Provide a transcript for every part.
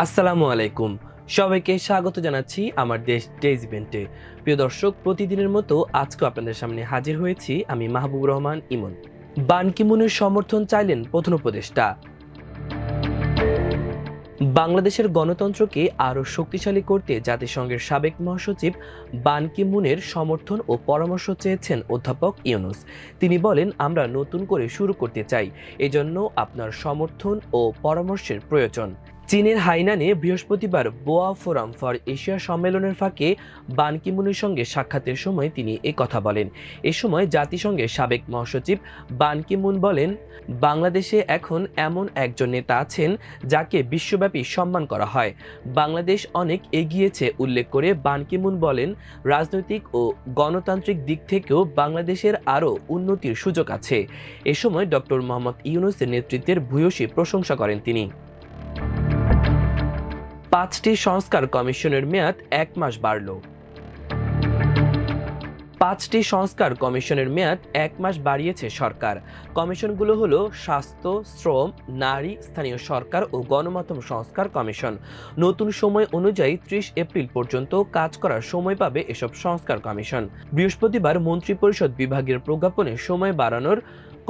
আসসালামু আলাইকুম। সবাইকে স্বাগত জানাচ্ছি আমার দেশ ডেইজ ইভেন্টে। প্রিয় দর্শক, প্রতিদিনের মতো আজকেও আপনাদের সামনে হাজির হয়েছি আমি মাহবুবুর রহমান ইমন। বান কি মুনের সমর্থন চাইলেন প্রধান উপদেষ্টা। বাংলাদেশের গণতন্ত্রকে আরও শক্তিশালী করতে জাতিসংঘের সাবেক মহাসচিব বান কি মুনের সমর্থন ও পরামর্শ চেয়েছেন অধ্যাপক ইউনূস। তিনি বলেন, আমরা নতুন করে শুরু করতে চাই, এজন্য আপনার সমর্থন ও পরামর্শের প্রয়োজন। চীনের হাইনানে বৃহস্পতিবার বোয়া ফোরাম ফর এশিয়া সম্মেলনের ফাঁকে বান কি মুনের সঙ্গে সাক্ষাতের সময় তিনি কথা বলেন। এ সময় জাতিসংঘের সাবেক মহাসচিব বান কি মুন বলেন, বাংলাদেশে এখন এমন একজন নেতা আছেন যাকে বিশ্বব্যাপী সম্মান করা হয়। বাংলাদেশ অনেক এগিয়েছে উল্লেখ করে বান কি মুন বলেন, রাজনৈতিক ও গণতান্ত্রিক দিক থেকেও বাংলাদেশের আরও উন্নতির সুযোগ আছে। এ সময় ডক্টর মোহাম্মদ ইউনূসের নেতৃত্বের ভূয়সী প্রশংসা করেন তিনি। 5টি সংস্কার কমিশনের মেয়াদ 1 মাস বাড়ল। 5টি সংস্কার কমিশনের মেয়াদ 1 মাস বাড়িয়েছে সরকার। কমিশনগুলো হলো স্বাস্থ্য, শ্রম, নারী, স্থানীয় সরকার ও গণমাধ্যম সংস্কার কমিশন। নতুন সময় অনুযায়ী 30 এপ্রিল পর্যন্ত কাজ করার সময় পাবে এসব সংস্কার কমিশন। বৃহস্পতিবার মন্ত্রিপরিষদ বিভাগের প্রজ্ঞাপনে সময় বাড়ানোর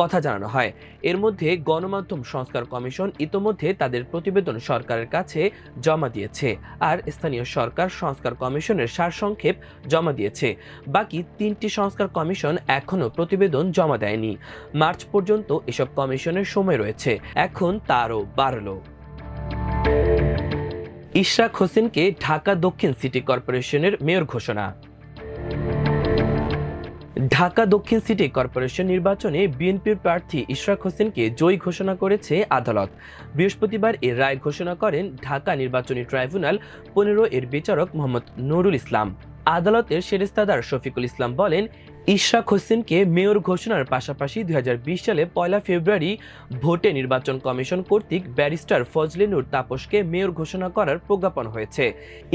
কথা জানানো হয়। এর মধ্যে গণমাধ্যম সংস্কার কমিশন ইতোমধ্যে তাদের প্রতিবেদন সরকারের কাছে জমা দিয়েছে, আর স্থানীয় সরকার সংস্কার কমিশনের সারসংক্ষেপ জমা দিয়েছে। বাকি 3টি সংস্কার কমিশন এখনও প্রতিবেদন জমা দেয়নি। মার্চ পর্যন্ত এসব কমিশনের সময় রয়েছে, এখন তারও বাড়ল। ইশরাক হোসেনকে ঢাকা দক্ষিণ সিটি কর্পোরেশনের মেয়র ঘোষণা। ঢাকা দক্ষিণ সিটি কর্পোরেশন নির্বাচনে বিএনপির প্রার্থী ইশরাক হোসেনকে জয়ী ঘোষণা করেছে আদালত। বৃহস্পতিবার এর রায় ঘোষণা করেন ঢাকা নির্বাচনী ট্রাইব্যুনাল 15 এর বিচারক মোহাম্মদ নুরুল ইসলাম। আদালতের সেরেস্তাদার শফিকুল ইসলাম বলেন, ইশরাক হোসেনকে মেয়র ঘোষণার পাশাপাশি 2020 সালে 1 ফেব্রুয়ারি ভোটে নির্বাচন কমিশন কর্তৃক ব্যারিস্টার ফজলে নূর তাপসকে মেয়র ঘোষণা করার প্রজ্ঞাপন হয়েছে।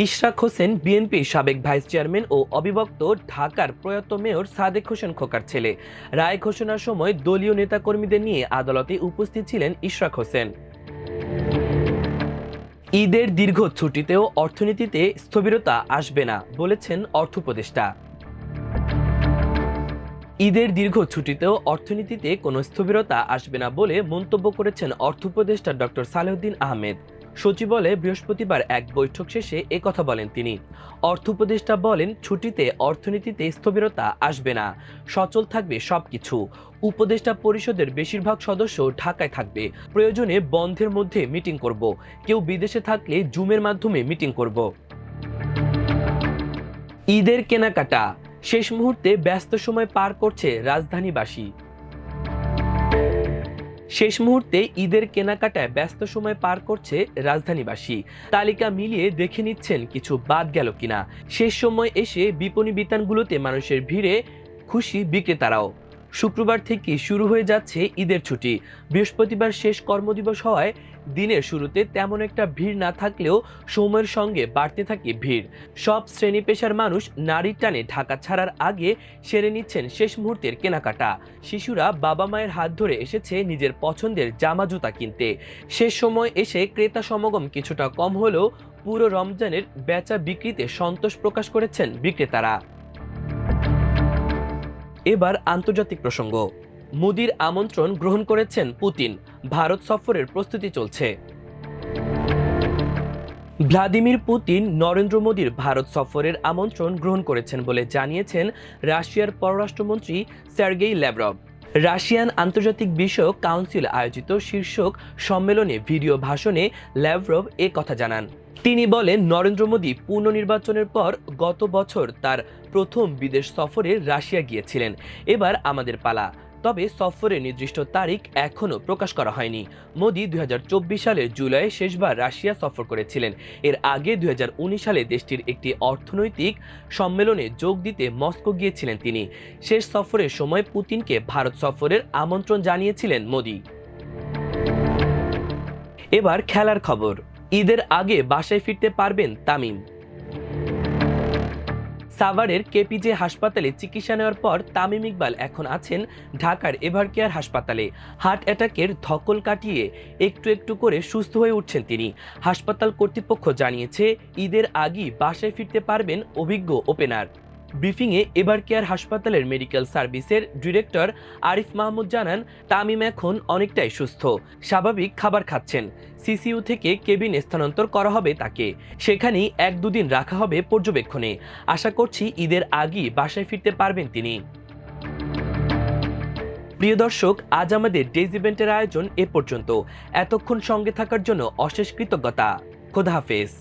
ইশরাক হোসেন বিএনপির সাবেক ভাইস চেয়ারম্যান ও অবিভক্ত ঢাকার প্রয়াত মেয়র সাদেক হোসেন খোকার ছেলে। রায় ঘোষণার সময় দলীয় নেতাকর্মীদের নিয়ে আদালতে উপস্থিত ছিলেন ইশরাক হোসেন। ঈদের দীর্ঘ ছুটিতেও অর্থনীতিতে স্থবিরতা আসবে না বলেছেন অর্থ উপদেষ্টা। ঈদের দীর্ঘ ছুটিতেও অর্থনীতিতে কোনো স্থবিরতা আসবে না বলে মন্তব্য করেছেন অর্থ উপদেষ্টা ডক্টর সালেউদ্দিন আহমেদ। সচিবালয়ে বৃহস্পতিবার এক বৈঠক শেষে কথা বলেন তিনি। অর্থ উপদেষ্টা বলেন, ছুটিতে অর্থনীতিতে স্থবিরতা আসবে না, সচল থাকবে সবকিছু। উপদেষ্টা পরিষদের বেশিরভাগ সদস্য ঢাকায় থাকবে, প্রয়োজনে বন্ধের মধ্যে মিটিং করব, কেউ বিদেশে থাকলে জুমের মাধ্যমে মিটিং করব। ঈদের কেনাকাটা শেষ মুহূর্তে ব্যস্ত সময় পার করছে রাজধানীবাসী। শেষ মুহূর্তে ঈদের কেনাকাটায় ব্যস্ত সময় পার করছে রাজধানীবাসী। তালিকা মিলিয়ে দেখে নিচ্ছেন কিছু বাদ গেল কিনা। শেষ সময় এসে বিপণী বিতানগুলোতে মানুষের ভিড়ে খুশি বিক্রেতারাও। শুক্রবার থেকে শুরু হয়ে যাচ্ছে ঈদের ছুটি। বৃহস্পতিবার শেষ কর্মদিবস হওয়ায় দিনের শুরুতে তেমন একটা ভিড় না থাকলেও সময়ের সঙ্গে বাড়তে থাকে ভিড়। সব শ্রেণী পেশার মানুষ নারীর টানে ঢাকা ছাড়ার আগে সেরে নিচ্ছেন শেষ মুহূর্তের কেনাকাটা। শিশুরা বাবা মায়ের হাত ধরে এসেছে নিজের পছন্দের জামা জুতা কিনতে। শেষ সময় এসে ক্রেতা সমাগম কিছুটা কম হলেও পুরো রমজানের বেচা বিক্রিতে সন্তোষ প্রকাশ করেছেন বিক্রেতারা। এবার আন্তর্জাতিক প্রসঙ্গ। মোদির আমন্ত্রণ গ্রহণ করেছেন পুতিন, ভারত সফরের প্রস্তুতি চলছে। ভ্লাদিমির পুতিন নরেন্দ্র মোদির ভারত সফরের আমন্ত্রণ গ্রহণ করেছেন বলে জানিয়েছেন রাশিয়ার পররাষ্ট্রমন্ত্রী সার্গেই ল্যাভরভ। রাশিয়ান আন্তর্জাতিক বিষয়ক কাউন্সিল আয়োজিত শীর্ষক সম্মেলনে ভিডিও ভাষণে ল্যাভরভ কথা জানান। তিনি বলেন, নরেন্দ্র মোদি পুনর্নির্বাচনের পর গত বছর তার প্রথম বিদেশ সফরে রাশিয়া গিয়েছিলেন। এবার আমাদের পালা, তবে সফরের নির্দিষ্ট তারিখ এখনও প্রকাশ করা হয়নি। মোদি 2024 সালের জুলাইয়ে শেষবার রাশিয়া সফর করেছিলেন। এর আগে 2019 সালে দেশটির একটি অর্থনৈতিক সম্মেলনে যোগ দিতে মস্কো গিয়েছিলেন তিনি। শেষ সফরের সময় পুতিনকে ভারত সফরের আমন্ত্রণ জানিয়েছিলেন মোদি। এবার খেলার খবর। ঈদের আগে বাসায় ফিরতে পারবেন তামিম। সাভারের কেপিজে হাসপাতালে চিকিৎসা নেওয়ার পর তামিম ইকবাল এখন আছেন ঢাকার এভারকেয়ার হাসপাতালে। হার্ট অ্যাটাকের ধকল কাটিয়ে একটু একটু করে সুস্থ হয়ে উঠছেন তিনি। হাসপাতাল কর্তৃপক্ষ জানিয়েছে ঈদের আগেই বাসায় ফিরতে পারবেন অভিজ্ঞ ওপেনার। ব্রিফিংয়ে এভারকেয়ার হাসপাতালের মেডিকেল সার্ভিসের ডিরেক্টর আরিফ মাহমুদ জানান, তামিম এখন অনেকটাই সুস্থ, স্বাভাবিক খাবার খাচ্ছেন। সিসিইউ থেকে কেবিনে স্থানান্তর করা হবে তাকে, সেখানেই 1-2 দিন রাখা হবে পর্যবেক্ষণে। আশা করছি ঈদের আগেই বাসায় ফিরতে পারবেন তিনি। প্রিয় দর্শক, আজ আমাদের ডেইজ ইভেন্টের আয়োজন এ পর্যন্ত। এতক্ষণ সঙ্গে থাকার জন্য অশেষ কৃতজ্ঞতা। খোদা হাফেজ।